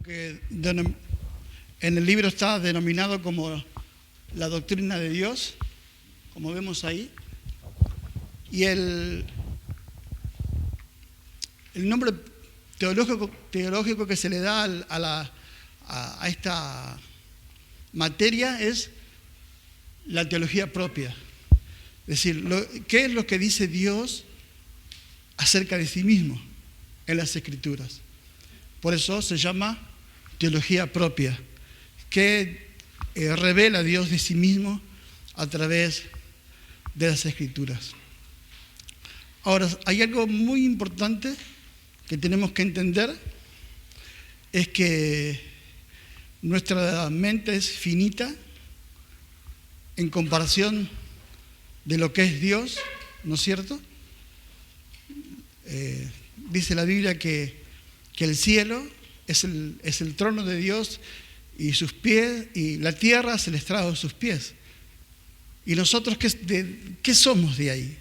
que en el libro está denominado como la doctrina de Dios, como vemos ahí. Y el nombre teológico que se le da a esta materia es la teología propia. Es decir, ¿qué es lo que dice Dios acerca de sí mismo en las Escrituras? Por eso se llama teología propia, que revela a Dios de sí mismo a través de las Escrituras. Ahora, hay algo muy importante que tenemos que entender, es que nuestra mente es finita en comparación de lo que es Dios, ¿no es cierto? Dice la Biblia que el cielo es el trono de Dios y sus pies, y la tierra es el estrado de sus pies. ¿Y nosotros qué somos de ahí?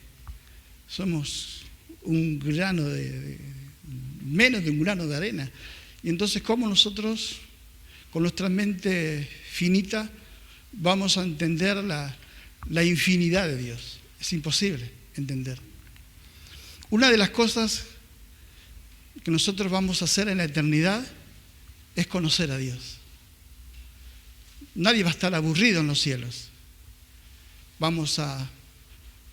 Somos un grano menos de un grano de arena. Y entonces, ¿cómo nosotros, con nuestra mente finita, vamos a entender la infinidad de Dios? Es imposible entender. Una de las cosas que nosotros vamos a hacer en la eternidad es conocer a Dios. Nadie va a estar aburrido en los cielos. Vamos a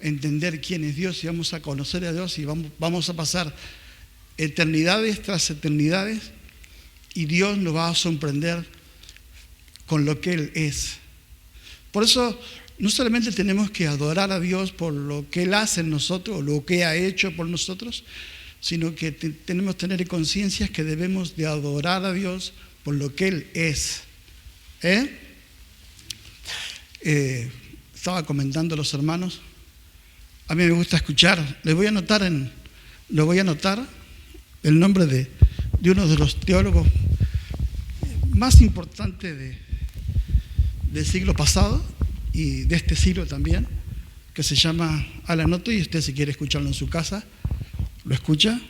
entender quién es Dios y vamos a conocer a Dios y vamos a pasar eternidades tras eternidades y Dios nos va a sorprender con lo que Él es. Por eso no solamente tenemos que adorar a Dios por lo que Él hace en nosotros o lo que ha hecho por nosotros, sino que tenemos que tener conciencia que debemos de adorar a Dios por lo que Él es. Estaba comentando a los hermanos, a mí me gusta escuchar, les voy a anotar el nombre de uno de los teólogos más importantes del siglo pasado y de este siglo también, que se llama Alan Otto, y usted, si quiere escucharlo en su casa, lo escucha.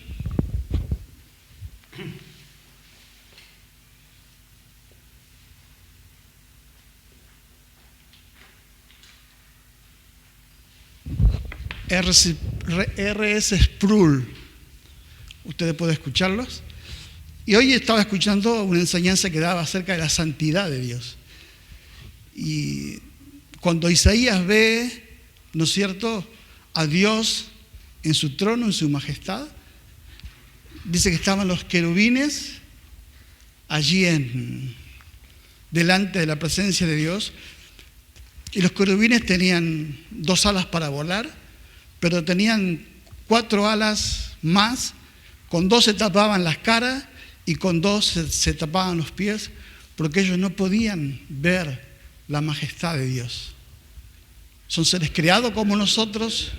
R.S. Sproul, ustedes pueden escucharlos. Y hoy estaba escuchando una enseñanza que daba acerca de la santidad de Dios. Y cuando Isaías ve, ¿no es cierto?, a Dios en su trono, en su majestad, dice que estaban los querubines allí delante de la presencia de Dios, y los querubines tenían 2 alas para volar, pero tenían 4 alas más, con 2 se tapaban las caras y con 2 se tapaban los pies, porque ellos no podían ver la majestad de Dios. Son seres creados como nosotros,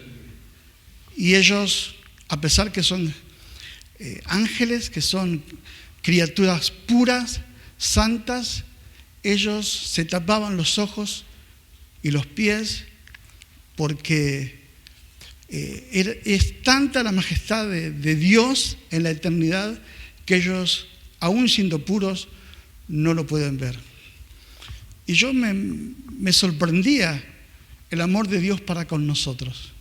y ellos, a pesar que son ángeles, que son criaturas puras, santas, ellos se tapaban los ojos y los pies porque es tanta la majestad de Dios en la eternidad que ellos, aún siendo puros, no lo pueden ver. Y yo me sorprendía el amor de Dios para con nosotros.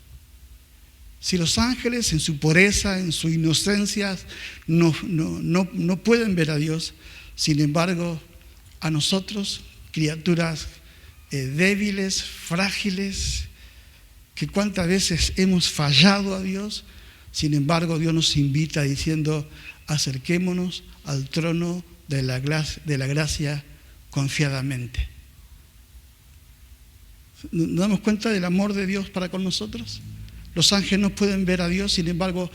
Si los ángeles en su pureza, en su inocencia, no pueden ver a Dios, sin embargo, a nosotros, criaturas débiles, frágiles, que cuántas veces hemos fallado a Dios, sin embargo, Dios nos invita diciendo: acerquémonos al trono de la gracia confiadamente. ¿Nos damos cuenta del amor de Dios para con nosotros? Los ángeles no pueden ver a Dios, sin embargo,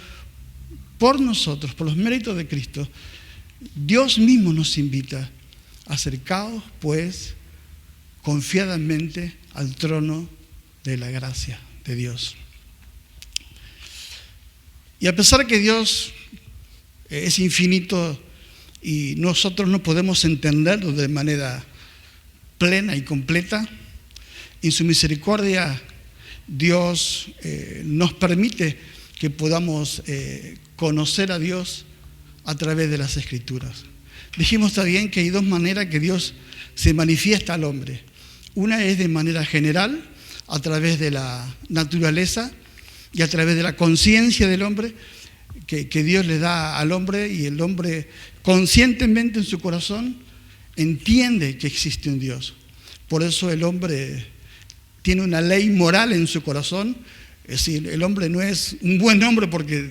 por nosotros, por los méritos de Cristo, Dios mismo nos invita: acercaos pues confiadamente al trono de la gracia de Dios. Y a pesar que Dios es infinito y nosotros no podemos entenderlo de manera plena y completa, en su misericordia Dios nos permite que podamos conocer a Dios a través de las Escrituras. dijimos también que hay dos maneras que Dios se manifiesta al hombre. Una es de manera general, a través de la naturaleza y a través de la conciencia del hombre, que Dios le da al hombre, y el hombre conscientemente en su corazón entiende que existe un Dios. Por eso el hombre tiene una ley moral en su corazón. Es decir, el hombre no es un buen hombre porque,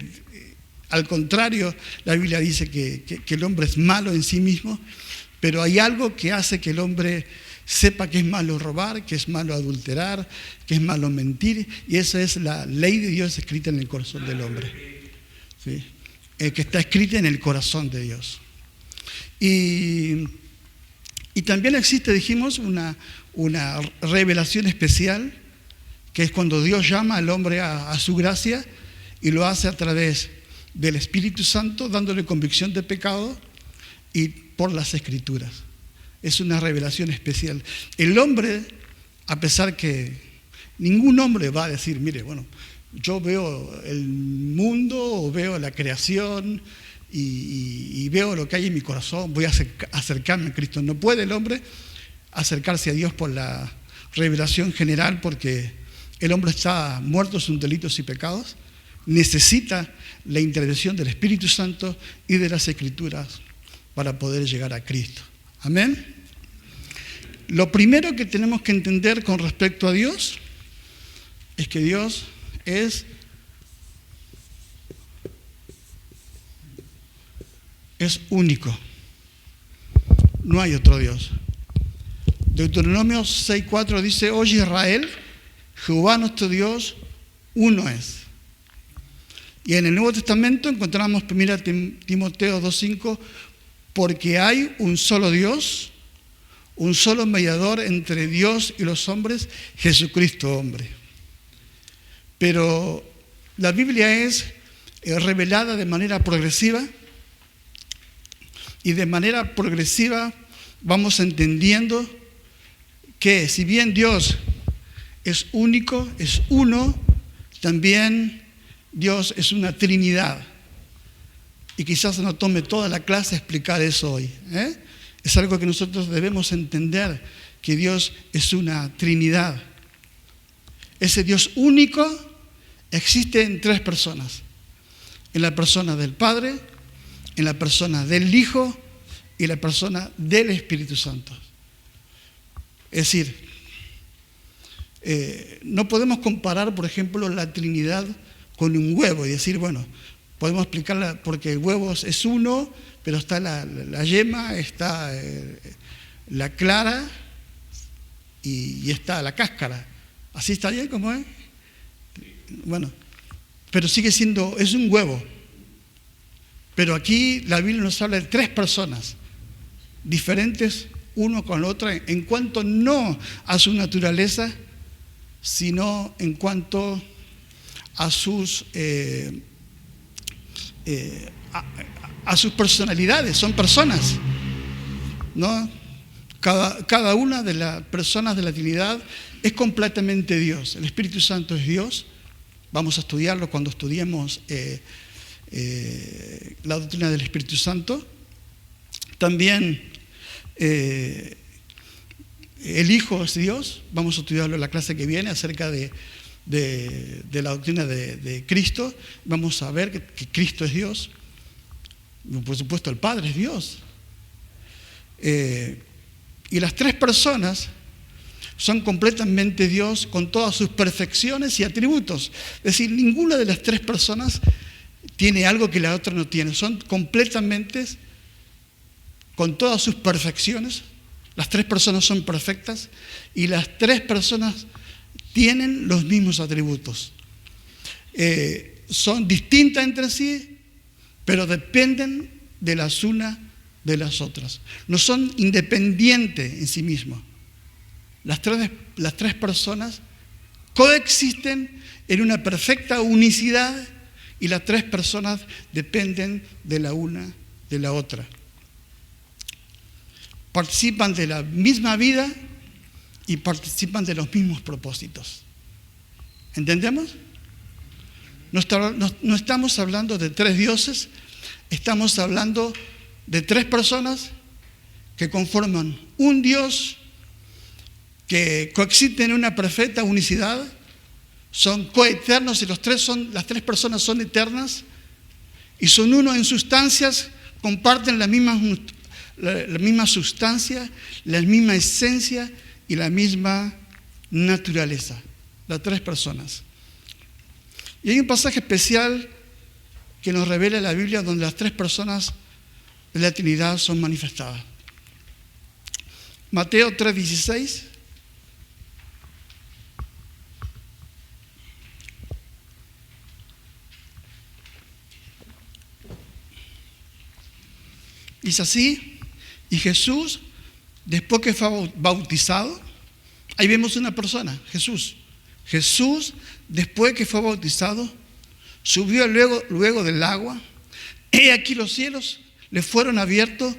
al contrario, la Biblia dice que el hombre es malo en sí mismo, pero hay algo que hace que el hombre sepa que es malo robar, que es malo adulterar, que es malo mentir, y esa es la ley de Dios escrita en el corazón del hombre. ¿Sí? Que está escrita en el corazón de Dios. Y también existe, dijimos, una revelación especial, que es cuando Dios llama al hombre a su gracia, y lo hace a través del Espíritu Santo, dándole convicción de pecado y por las Escrituras. Es una revelación especial. El hombre, a pesar que ningún hombre va a decir, mire, bueno, yo veo el mundo o veo la creación y veo lo que hay en mi corazón, voy a acercarme a Cristo. No puede el hombre acercarse a Dios por la revelación general, porque el hombre está muerto en sus delitos y pecados. Necesita la intervención del Espíritu Santo y de las Escrituras para poder llegar a Cristo. Amén. Lo primero que tenemos que entender con respecto a Dios es que Dios es único. No hay otro Dios. Deuteronomio 6:4 dice: oye Israel, Jehová nuestro Dios, uno es. Y en el Nuevo Testamento encontramos 1 Timoteo 2:5, porque hay un solo Dios, un solo mediador entre Dios y los hombres, Jesucristo hombre. Pero la Biblia es revelada de manera progresiva, y de manera progresiva vamos entendiendo que si bien Dios es único, es uno, también Dios es una Trinidad. Y quizás no tome toda la clase explicar eso hoy. Es algo que nosotros debemos entender, que Dios es una Trinidad. Ese Dios único existe en tres personas: en la persona del Padre, en la persona del Hijo y en la persona del Espíritu Santo. Es decir, no podemos comparar, por ejemplo, la Trinidad con un huevo y decir, bueno, podemos explicarla porque el huevo es uno, pero está la yema, está la clara y está la cáscara. ¿Así está bien como es? Bueno, pero sigue siendo, es un huevo. Pero aquí la Biblia nos habla de tres personas diferentes, uno con la otra, en cuanto no a su naturaleza, sino en cuanto a sus personalidades. Son personas, ¿no? Cada una de las personas de la Trinidad es completamente Dios. El Espíritu Santo es Dios. Vamos a estudiarlo cuando estudiemos la doctrina del Espíritu Santo. También el Hijo es Dios. Vamos a estudiarlo en la clase que viene acerca de la doctrina de Cristo. Vamos a ver que Cristo es Dios. Por supuesto, el Padre es Dios. Y las tres personas son completamente Dios, con todas sus perfecciones y atributos. Es decir, ninguna de las tres personas tiene algo que la otra no tiene. Son completamente, con todas sus perfecciones. Las tres personas son perfectas y las tres personas tienen los mismos atributos. Son distintas entre sí, pero dependen de las unas de las otras. No son independientes en sí mismos. Las tres personas coexisten en una perfecta unicidad y las tres personas dependen de la una de la otra. Participan de la misma vida y participan de los mismos propósitos. ¿Entendemos? No estamos hablando de tres dioses, estamos hablando de tres personas que conforman un Dios, que coexisten en una perfecta unicidad, son coeternos y las tres personas son eternas y son uno en sustancias, comparten la misma sustancia, la misma esencia y la misma naturaleza, las tres personas. Y hay un pasaje especial que nos revela la Biblia donde las tres personas de la Trinidad son manifestadas. Mateo 3:16. Dice así: y Jesús, después que fue bautizado, ahí vemos una persona, Jesús, después que fue bautizado, subió luego del agua. He aquí los cielos le fueron abiertos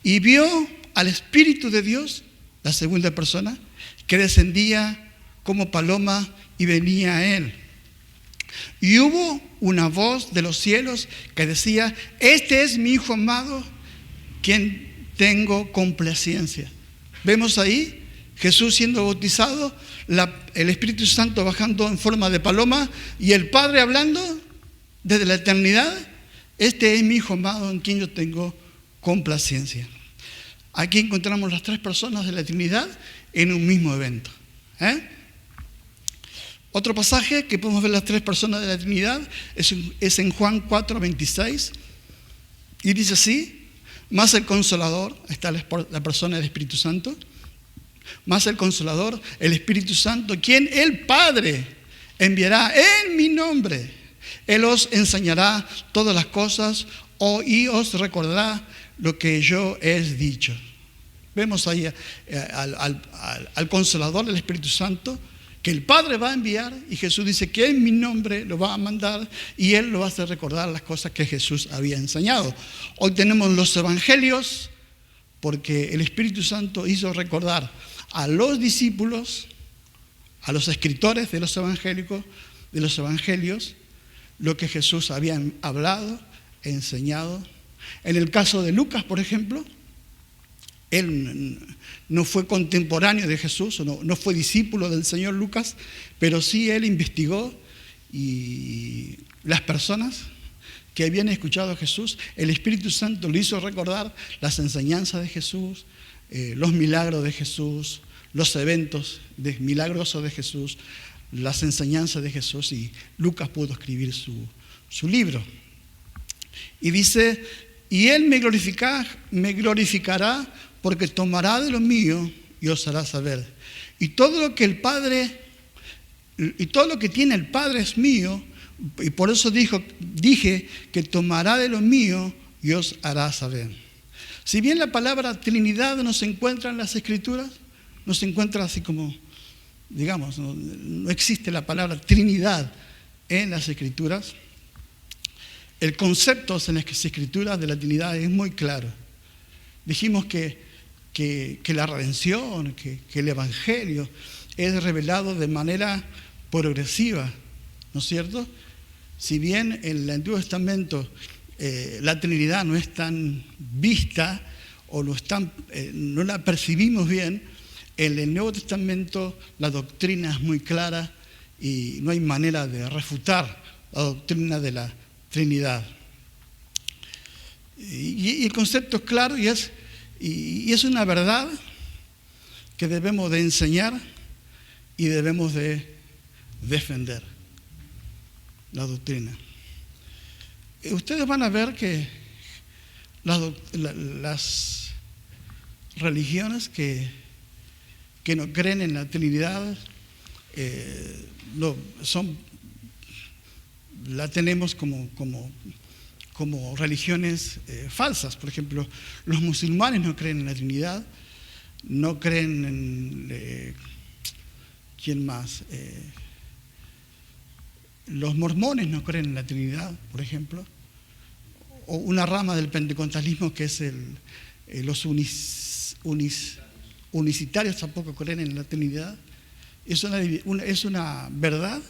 y vio al Espíritu de Dios, la segunda persona, que descendía como paloma y venía a él. Y hubo una voz de los cielos que decía: este es mi Hijo amado, quien tengo complacencia. Vemos ahí Jesús siendo bautizado, el Espíritu Santo bajando en forma de paloma y el Padre hablando desde la eternidad: este es mi Hijo amado en quien yo tengo complacencia. Aquí encontramos las tres personas de la Trinidad en un mismo evento. Otro pasaje que podemos ver las tres personas de la Trinidad es en Juan 4:26 y dice así: más el Consolador, está la persona del Espíritu Santo, más el Consolador, el Espíritu Santo, quien el Padre enviará en mi nombre. Él os enseñará todas las cosas y os recordará lo que yo he dicho. Vemos ahí al Consolador, el Espíritu Santo, que el Padre va a enviar, y Jesús dice que en mi nombre lo va a mandar y Él lo va a hacer recordar las cosas que Jesús había enseñado. Hoy tenemos los evangelios porque el Espíritu Santo hizo recordar a los discípulos, a los escritores de los evangelios, lo que Jesús había hablado, enseñado. En el caso de Lucas, por ejemplo, él no fue contemporáneo de Jesús, no fue discípulo del Señor Lucas, pero sí él investigó, y las personas que habían escuchado a Jesús, el Espíritu Santo le hizo recordar las enseñanzas de Jesús, los milagros de Jesús, los eventos milagrosos de Jesús, las enseñanzas de Jesús, y Lucas pudo escribir su libro. Y dice: y Él me glorificará porque tomará de lo mío y os hará saber. Y todo lo que tiene el Padre es mío, y por eso dije que tomará de lo mío y os hará saber. Si bien la palabra Trinidad no se encuentra en las Escrituras, no se encuentra así como, digamos, no existe la palabra Trinidad en las Escrituras, el concepto en las Escrituras de la Trinidad es muy claro. Dijimos que la redención, que el Evangelio es revelado de manera progresiva, ¿no es cierto? Si bien en el Antiguo Testamento la Trinidad no es tan vista o no la percibimos bien, en el Nuevo Testamento la doctrina es muy clara y no hay manera de refutar la doctrina de la Trinidad. Y el concepto es claro y es una verdad que debemos de enseñar y debemos de defender, la doctrina. Ustedes van a ver que las religiones que no creen en la Trinidad la tenemos como religiones falsas. Por ejemplo, los musulmanes no creen en la Trinidad, no creen en... ¿quién más? Los mormones no creen en la Trinidad, por ejemplo, o una rama del pentecostalismo que es los unicitarios tampoco creen en la Trinidad. Es una verdad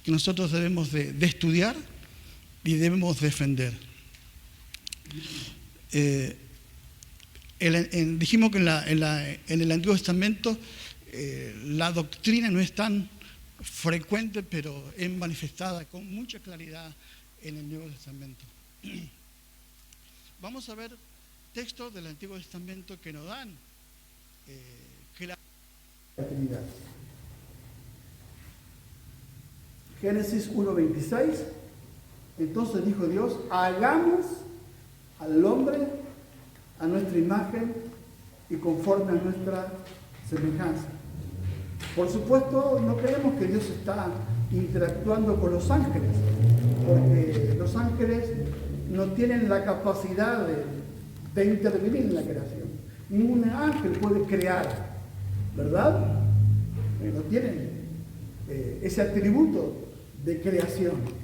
que nosotros debemos de estudiar y debemos defender. dijimos que en el Antiguo Testamento la doctrina no es tan frecuente, pero es manifestada con mucha claridad en el Nuevo Testamento. Vamos a ver textos del Antiguo Testamento que nos dan claridad. Génesis 1:26. Entonces dijo Dios: hagamos al hombre a nuestra imagen y conforme a nuestra semejanza. Por supuesto, no creemos que Dios está interactuando con los ángeles, porque los ángeles no tienen la capacidad de intervenir en la creación. Ningún ángel puede crear, ¿verdad? No tienen ese atributo de creación.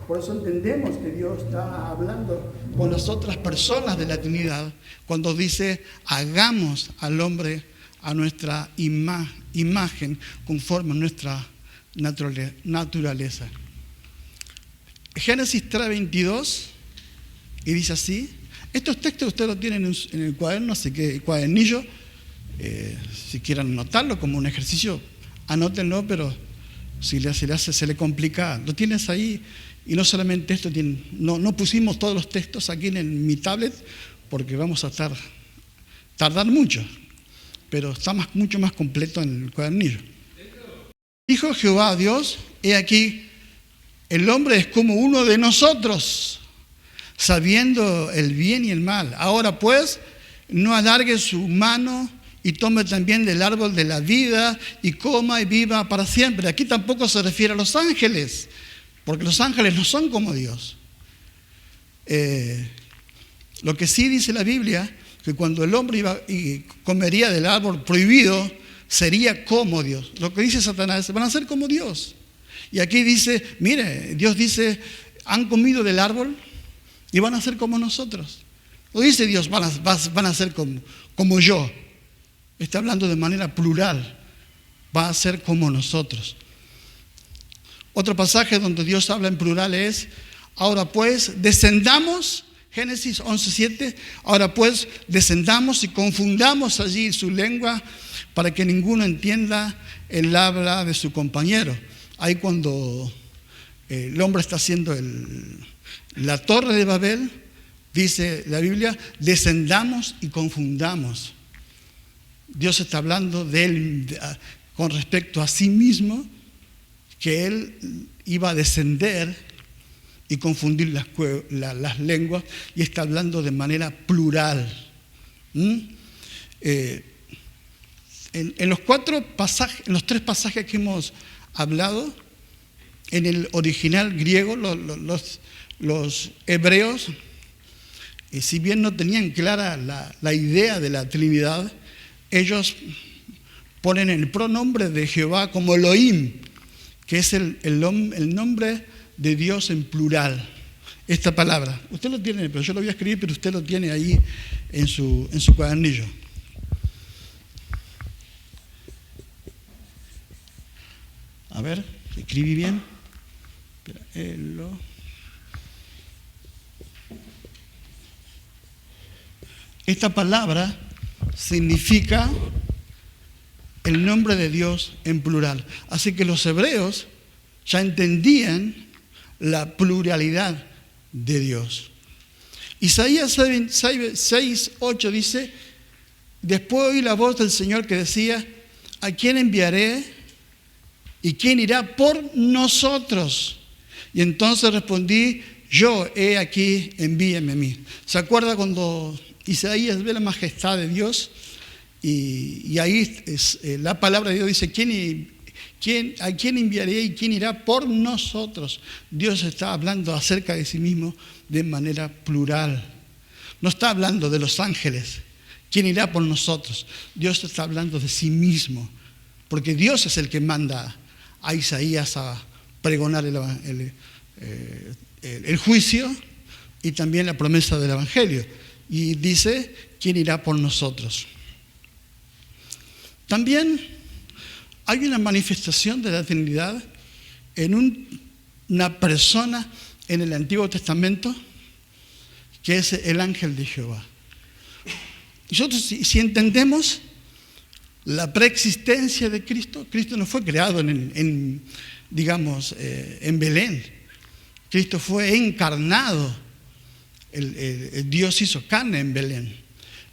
Por eso entendemos que Dios está hablando con las otras personas de la Trinidad cuando dice: hagamos al hombre a nuestra imagen conforme a nuestra naturaleza. Génesis 3:22, y dice así. Estos textos ustedes los tienen en el cuaderno, así que el cuadernillo, si quieren anotarlo como un ejercicio, anótenlo, pero si se le complica, lo tienes ahí. Y no solamente esto, no pusimos todos los textos aquí en mi tablet porque vamos a tardar mucho, pero está mucho más completo en el cuadernillo. Dijo Jehová a Dios: he aquí, el hombre es como uno de nosotros, sabiendo el bien y el mal. Ahora pues, no alargue su mano y tome también del árbol de la vida y coma y viva para siempre. Aquí tampoco se refiere a los ángeles, porque los ángeles no son como Dios. Lo que sí dice la Biblia, que cuando el hombre iba y comería del árbol prohibido, sería como Dios. Lo que dice Satanás, van a ser como Dios. Y aquí dice, mire, Dios dice: han comido del árbol y van a ser como nosotros. No dice Dios, van a ser como yo. Está hablando de manera plural. Va a ser como nosotros. Otro pasaje donde Dios habla en plural es: ahora pues descendamos, Génesis 11:7, ahora pues descendamos y confundamos allí su lengua para que ninguno entienda el habla de su compañero. Ahí cuando el hombre está haciendo la torre de Babel, dice la Biblia: descendamos y confundamos. Dios está hablando de él con respecto a sí mismo, que él iba a descender y confundir las lenguas, y está hablando de manera plural. En los tres pasajes que hemos hablado, en el original griego, los hebreos, si bien no tenían clara la idea de la Trinidad, ellos ponen el pronombre de Jehová como Elohim, que es el nombre de Dios en plural. Esta palabra, usted lo tiene, pero yo lo voy a escribir, pero usted lo tiene ahí en su cuadernillo. A ver, escribí bien. Espera, Esta palabra significa el nombre de Dios en plural. Así que los hebreos ya entendían la pluralidad de Dios. Isaías 6:8 dice: después oí la voz del Señor que decía: ¿a quién enviaré? ¿Y quién irá por nosotros? Y entonces respondí: yo, he aquí, envíame a mí. ¿Se acuerda cuando Isaías ve la majestad de Dios? Y ahí la palabra de Dios dice: ¿a quién enviaré y quién irá por nosotros? Dios está hablando acerca de sí mismo de manera plural. No está hablando de los ángeles. ¿Quién irá por nosotros? Dios está hablando de sí mismo, porque Dios es el que manda a Isaías a pregonar el juicio y también la promesa del Evangelio. Y dice: ¿quién irá por nosotros? También hay una manifestación de la Trinidad en una persona en el Antiguo Testamento, que es el ángel de Jehová. Nosotros, si entendemos la preexistencia de Cristo, Cristo no fue creado en Belén. Cristo fue encarnado. El Dios hizo carne en Belén.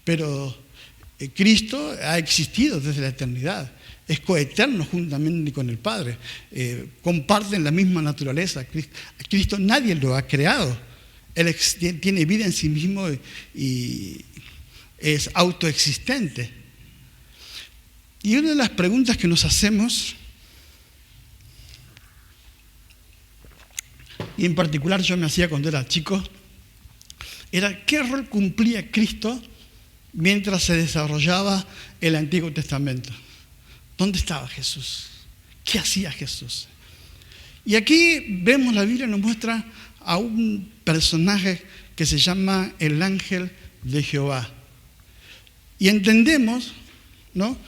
Pero Cristo ha existido desde la eternidad. Es coeterno juntamente con el Padre. Comparten la misma naturaleza. Cristo nadie lo ha creado. Él tiene vida en sí mismo y es autoexistente. Y una de las preguntas que nos hacemos, y en particular yo me hacía cuando era chico, era ¿qué rol cumplía Cristo mientras se desarrollaba el Antiguo Testamento? ¿Dónde estaba Jesús? ¿Qué hacía Jesús? Y aquí vemos, la Biblia nos muestra a un personaje que se llama el ángel de Jehová. Y entendemos, ¿no?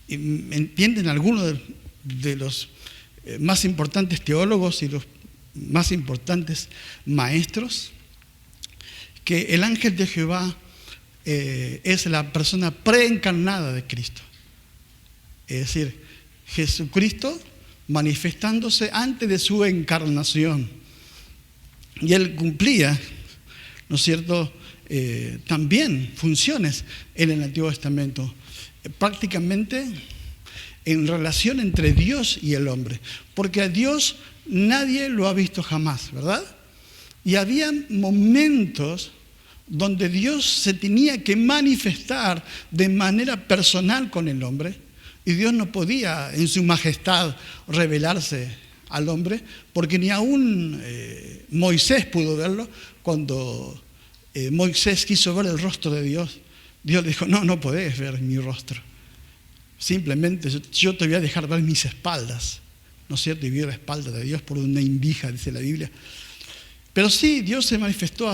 Entienden algunos de los más importantes teólogos y los más importantes maestros, que el ángel de Jehová es la persona preencarnada de Cristo. Es decir, Jesucristo manifestándose antes de su encarnación. Y él cumplía, ¿no es cierto?, también funciones en el Antiguo Testamento, prácticamente en relación entre Dios y el hombre, porque a Dios nadie lo ha visto jamás, ¿verdad? Y había momentos donde Dios se tenía que manifestar de manera personal con el hombre, y Dios no podía en su majestad revelarse al hombre, porque ni aún Moisés pudo verlo. Cuando Moisés quiso ver el rostro de Dios, Dios le dijo, no podés ver mi rostro. Simplemente yo te voy a dejar ver mis espaldas, ¿no es cierto? Y vio la espalda de Dios por una indija, dice la Biblia. Pero sí, Dios se manifestó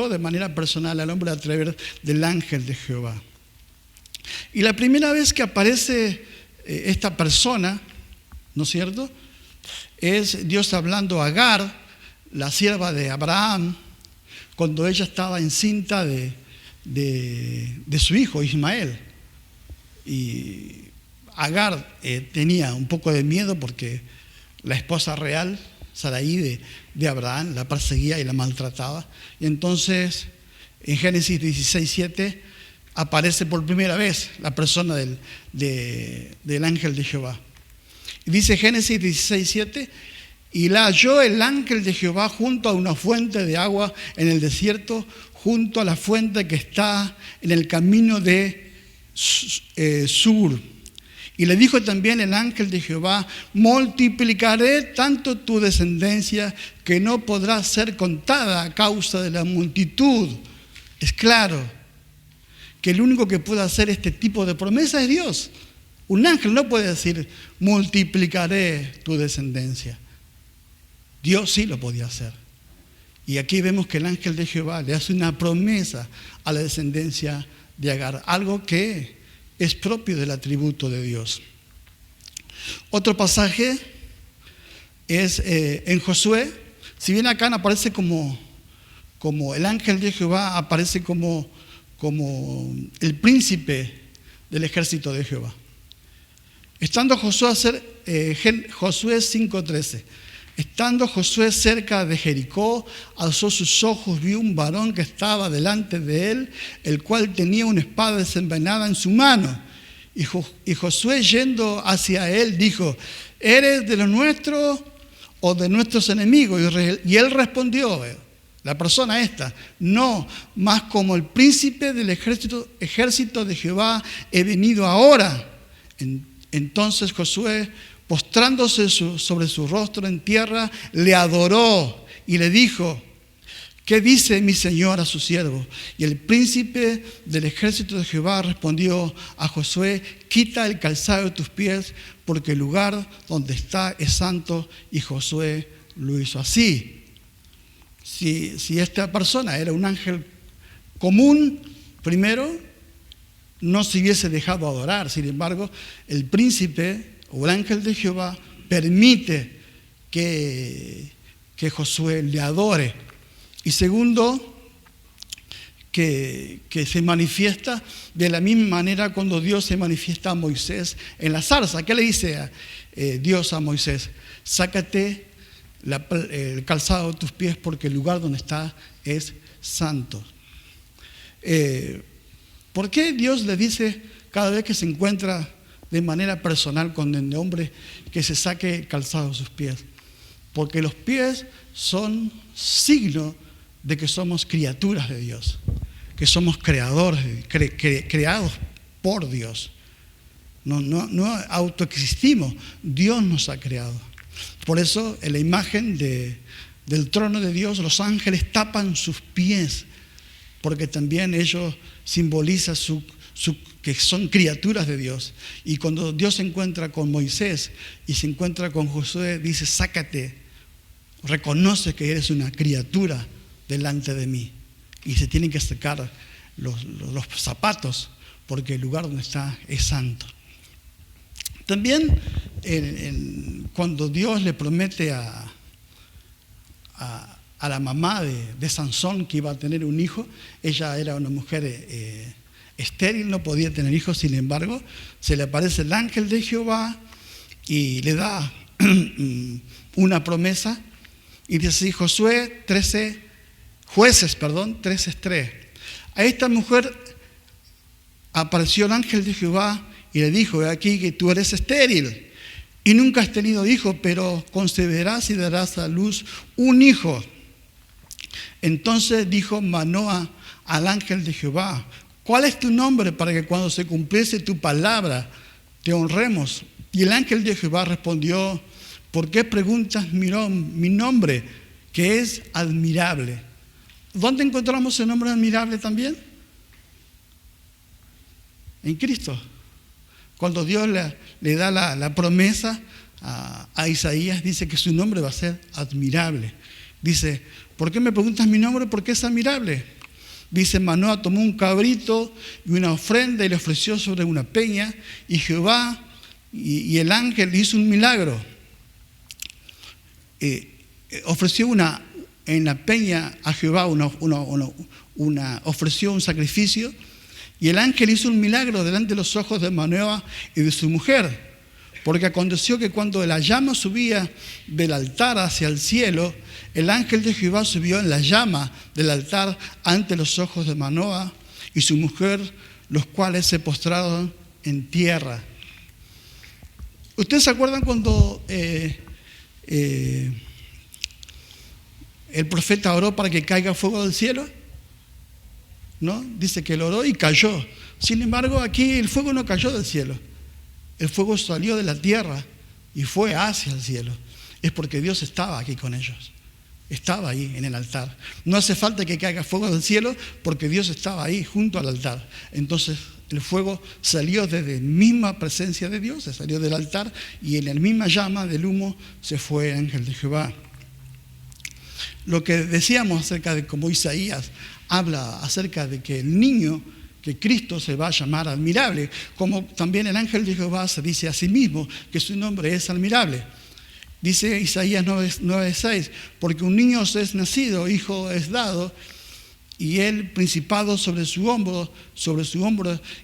de manera personal al hombre a través del ángel de Jehová. Y la primera vez que aparece esta persona, ¿no es cierto?, es Dios hablando a Agar, la sierva de Abraham, cuando ella estaba encinta de su hijo Ismael. Y Agar tenía un poco de miedo porque la esposa real, Sarai de Abraham, la perseguía y la maltrataba. Y entonces, en Génesis 16:7, aparece por primera vez la persona del ángel de Jehová. Y dice Génesis 16:7, y la halló el ángel de Jehová junto a una fuente de agua en el desierto, junto a la fuente que está en el camino de Sur. Y le dijo también el ángel de Jehová, multiplicaré tanto tu descendencia que no podrá ser contada a causa de la multitud. Es claro que el único que puede hacer este tipo de promesa es Dios. Un ángel no puede decir, multiplicaré tu descendencia. Dios sí lo podía hacer. Y aquí vemos que el ángel de Jehová le hace una promesa a la descendencia de Agar, algo que es propio del atributo de Dios. Otro pasaje es en Josué. Si bien acá no aparece como el ángel de Jehová, aparece como el príncipe del ejército de Jehová. Estando Josué 5:13. Estando Josué cerca de Jericó, alzó sus ojos, vio un varón que estaba delante de él, el cual tenía una espada desenvainada en su mano. Y Josué, yendo hacia él, dijo, ¿eres de los nuestros o de nuestros enemigos? Y él respondió, la persona esta, no, mas como el príncipe del ejército de Jehová he venido ahora. Entonces Josué, postrándose sobre su rostro en tierra, le adoró y le dijo, ¿qué dice mi señor a su siervo? Y el príncipe del ejército de Jehová respondió a Josué, quita el calzado de tus pies, porque el lugar donde está es santo. Y Josué lo hizo así. Si esta persona era un ángel común, primero, no se hubiese dejado adorar. Sin embargo, el príncipe o el ángel de Jehová permite que Josué le adore. Y segundo, que se manifiesta de la misma manera cuando Dios se manifiesta a Moisés en la zarza. ¿Qué le dice Dios a Moisés? Sácate el calzado de tus pies porque el lugar donde está es santo. ¿Por qué Dios le dice cada vez que se encuentra de manera personal con el hombre que se saque el calzado de sus pies? Porque los pies son signo de que somos criaturas de Dios, que somos creadores, creados por Dios. No autoexistimos, Dios nos ha creado. Por eso en la imagen del trono de Dios, los ángeles tapan sus pies, porque también ellos simbolizan que son criaturas de Dios. Y cuando Dios se encuentra con Moisés y se encuentra con Josué, dice: sácate, reconoce que eres una criatura delante de mí. Y se tienen que sacar los zapatos, porque el lugar donde está es santo. También cuando Dios le promete a la mamá de Sansón que iba a tener un hijo, ella era una mujer estéril, no podía tener hijos. Sin embargo, se le aparece el ángel de Jehová y le da una promesa, y dice así, Jueces 13:3. A esta mujer apareció el ángel de Jehová y le dijo: he aquí que tú eres estéril y nunca has tenido hijo, pero concebirás y darás a luz un hijo. Entonces dijo Manoah al ángel de Jehová: ¿cuál es tu nombre para que cuando se cumpliese tu palabra te honremos? Y el ángel de Jehová respondió: ¿por qué preguntas mi nombre, que es admirable? ¿Dónde encontramos el nombre admirable también? En Cristo. Cuando Dios le da la promesa a Isaías, dice que su nombre va a ser admirable. Dice: ¿por qué me preguntas mi nombre? Porque es admirable. Dice: Manoah tomó un cabrito y una ofrenda y le ofreció sobre una peña, y Jehová y el ángel hizo un milagro. Ofreció en la peña a Jehová ofreció un sacrificio, y el ángel hizo un milagro delante de los ojos de Manoah y de su mujer. Porque aconteció que cuando la llama subía del altar hacia el cielo, el ángel de Jehová subió en la llama del altar ante los ojos de Manoah y su mujer, los cuales se postraron en tierra. ¿Ustedes se acuerdan cuando el profeta oró para que caiga fuego del cielo? ¿No? Dice que él oró y cayó. Sin embargo, aquí el fuego no cayó del cielo. El fuego salió de la tierra y fue hacia el cielo. Es porque Dios estaba aquí con ellos. Estaba ahí en el altar. No hace falta que caiga fuego del cielo porque Dios estaba ahí junto al altar. Entonces el fuego salió desde la misma presencia de Dios, se salió del altar, y en la misma llama del humo se fue el ángel de Jehová. Lo que decíamos acerca de cómo Isaías habla acerca de que el niño, que Cristo se va a llamar admirable, como también el ángel de Jehová se dice a sí mismo que su nombre es admirable. Dice Isaías 9:6, porque un niño os es nacido, hijo es dado, y el principado sobre su hombro,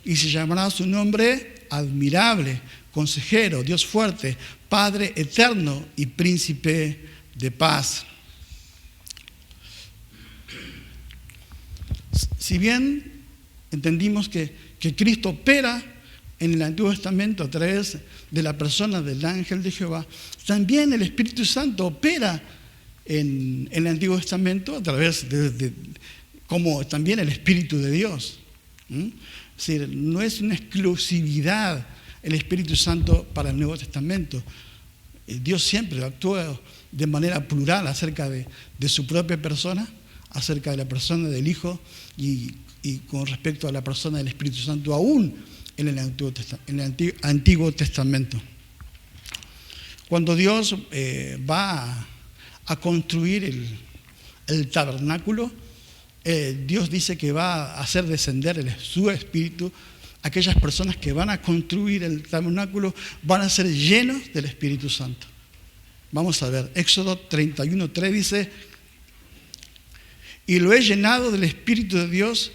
y se llamará su nombre admirable, consejero, Dios fuerte, Padre eterno y príncipe de paz. Si bien entendimos que Cristo opera en el Antiguo Testamento a través de la persona del ángel de Jehová, también el Espíritu Santo opera en el Antiguo Testamento a través como también el Espíritu de Dios. Es decir, no es una exclusividad el Espíritu Santo para el Nuevo Testamento. Dios siempre actúa de manera plural acerca de su propia persona, acerca de la persona del Hijo y con respecto a la persona del Espíritu Santo, aún en el Antiguo Testamento. Cuando Dios va a construir el tabernáculo, Dios dice que va a hacer descender su Espíritu. Aquellas personas que van a construir el tabernáculo van a ser llenos del Espíritu Santo. Vamos a ver, Éxodo 31:3 dice: y lo he llenado del Espíritu de Dios,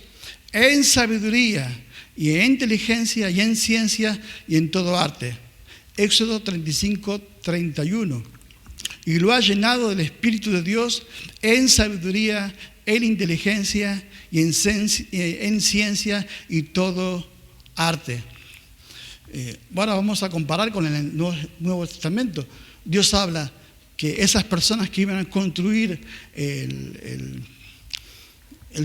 en sabiduría y en inteligencia y en ciencia y en todo arte. Éxodo 35, 31. Y lo ha llenado del Espíritu de Dios en sabiduría, en inteligencia y en ciencia y todo arte. Ahora vamos a comparar con el Nuevo Testamento. Dios habla que esas personas que iban a construir el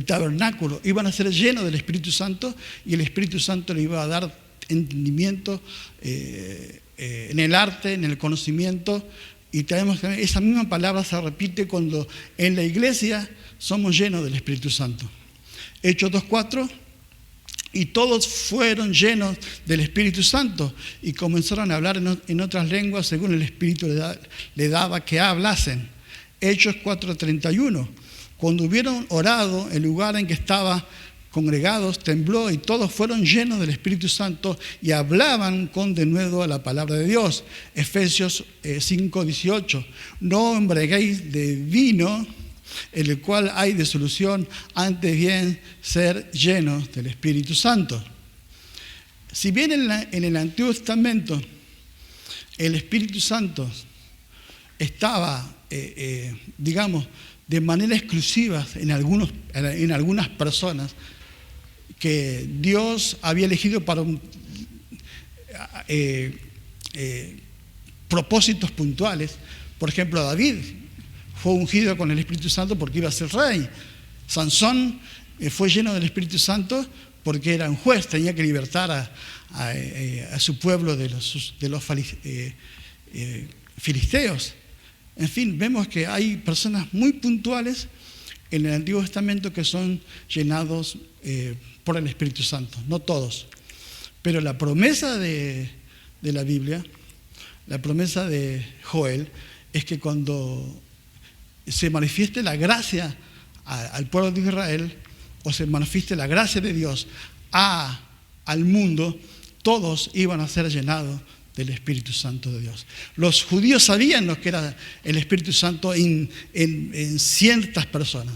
tabernáculo iban a ser llenos del Espíritu Santo, y el Espíritu Santo le iba a dar entendimiento en el arte, en el conocimiento. Y tenemos que esa misma palabra se repite cuando en la iglesia somos llenos del Espíritu Santo. Hechos 2:4, y todos fueron llenos del Espíritu Santo y comenzaron a hablar en otras lenguas según el Espíritu le daba que hablasen. Hechos 4:31, cuando hubieron orado, el lugar en que estaban congregados tembló y todos fueron llenos del Espíritu Santo y hablaban con denuedo a la palabra de Dios. Efesios 5:18, no embriaguéis de vino, en el cual hay disolución, antes bien ser llenos del Espíritu Santo. Si bien en el Antiguo Testamento el Espíritu Santo estaba, de manera exclusiva en algunas personas que Dios había elegido para propósitos puntuales. Por ejemplo, David fue ungido con el Espíritu Santo porque iba a ser rey. Sansón fue lleno del Espíritu Santo porque era un juez, tenía que libertar a su pueblo de los filisteos. En fin, vemos que hay personas muy puntuales en el Antiguo Testamento que son llenados por el Espíritu Santo, no todos. Pero la promesa de la Biblia, la promesa de Joel, es que cuando se manifieste la gracia al pueblo de Israel, o se manifieste la gracia de Dios al mundo, todos iban a ser llenados del Espíritu Santo de Dios. Los judíos sabían lo que era el Espíritu Santo en ciertas personas,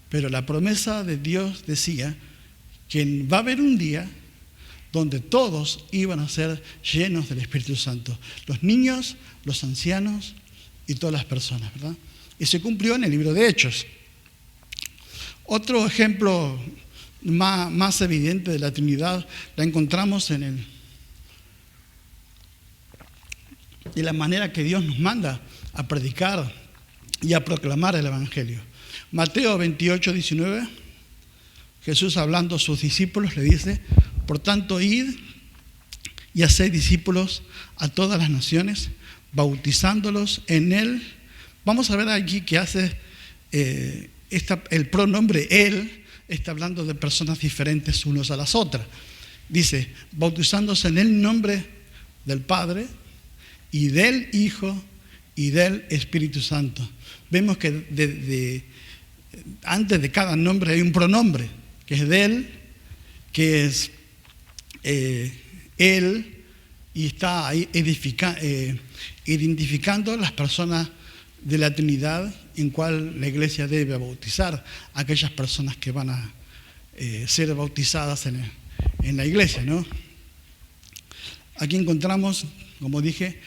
pero la promesa de Dios decía que va a haber un día donde todos iban a ser llenos del Espíritu Santo, los niños, los ancianos y todas las personas, ¿verdad? Y se cumplió en el libro de Hechos. Otro ejemplo más evidente de la Trinidad la encontramos en la manera que Dios nos manda a predicar y a proclamar el Evangelio. Mateo 28:19, Jesús hablando a sus discípulos le dice: por tanto, id y haced discípulos a todas las naciones, bautizándolos en Él. Vamos a ver aquí que hace el pronombre Él, está hablando de personas diferentes unos a las otras. Dice, bautizándose en el nombre del Padre y del Hijo y del Espíritu Santo. Vemos que antes de cada nombre hay un pronombre, que es de Él, que es Él, y está ahí identificando las personas de la Trinidad en cual la iglesia debe bautizar a aquellas personas que van a ser bautizadas en la iglesia, ¿no? Aquí encontramos, como dije,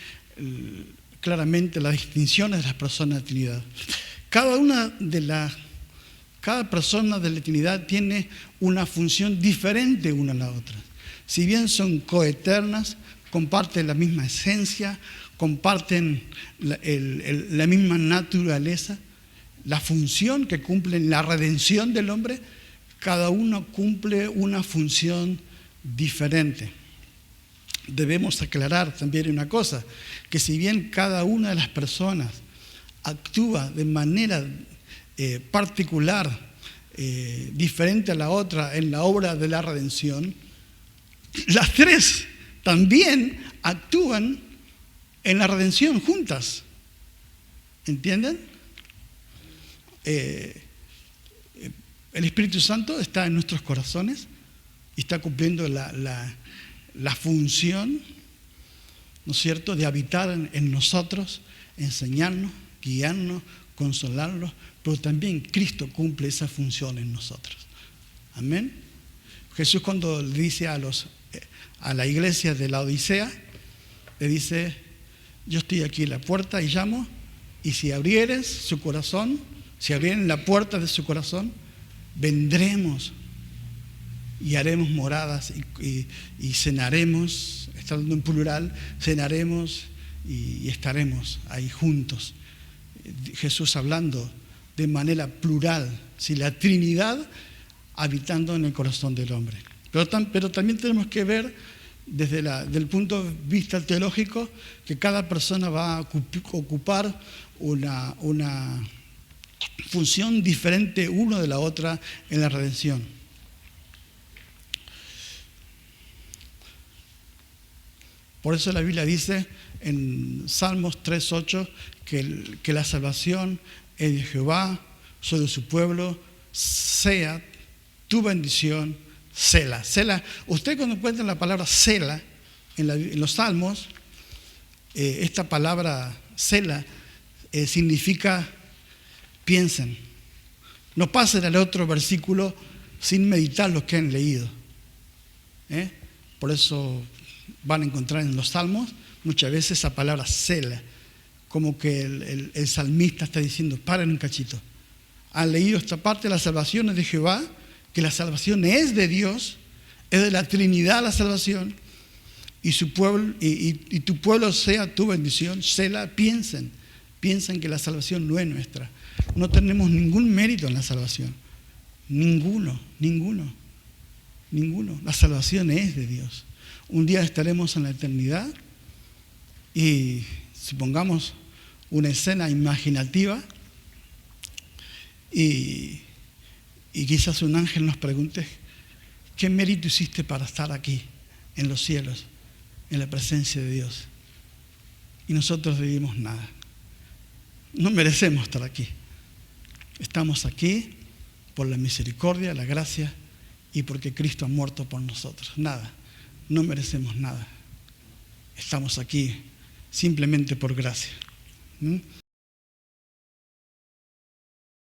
claramente las distinciones de las personas de la Trinidad. Cada persona de la Trinidad tiene una función diferente una a la otra. Si bien son coeternas, comparten la misma esencia, comparten la misma naturaleza, la función que cumplen, la redención del hombre, cada uno cumple una función diferente. Debemos aclarar también una cosa, que si bien cada una de las personas actúa de manera particular, diferente a la otra en la obra de la redención, las tres también actúan en la redención juntas. ¿Entienden? El Espíritu Santo está en nuestros corazones y está cumpliendo la función, ¿no es cierto?, de habitar en nosotros, enseñarnos, guiarnos, consolarnos, pero también Cristo cumple esa función en nosotros. Amén. Jesús cuando le dice a la iglesia de la Odisea, le dice, yo estoy aquí en la puerta y llamo, y si abrieres su corazón, si abrieren la puerta de su corazón, vendremos y haremos moradas y cenaremos, está hablando en plural, cenaremos y estaremos ahí juntos. Jesús hablando de manera plural, si la Trinidad habitando en el corazón del hombre. Pero también tenemos que ver desde el punto de vista teológico que cada persona va a ocupar una función diferente una de la otra en la redención. Por eso la Biblia dice en Salmos 3:8 que la salvación es de Jehová, soy de su pueblo, sea tu bendición, Sela. Sela, usted cuando encuentra la palabra Sela en los Salmos, esta palabra Sela significa piensen. No pasen al otro versículo sin meditar lo que han leído. Por eso van a encontrar en los Salmos muchas veces esa palabra Sela, como que el salmista está diciendo, paren un cachito. Han leído esta parte de la salvación es de Jehová, que la salvación es de Dios, es de la Trinidad la salvación, y su pueblo, y tu pueblo sea tu bendición. Sela, piensen que la salvación no es nuestra. No tenemos ningún mérito en la salvación. Ninguno. La salvación es de Dios. Un día estaremos en la eternidad y supongamos una escena imaginativa y quizás un ángel nos pregunte, ¿qué mérito hiciste para estar aquí en los cielos, en la presencia de Dios? Y nosotros diríamos nada. No merecemos estar aquí. Estamos aquí por la misericordia, la gracia y porque Cristo ha muerto por nosotros. Nada. No merecemos nada. Estamos aquí simplemente por gracia.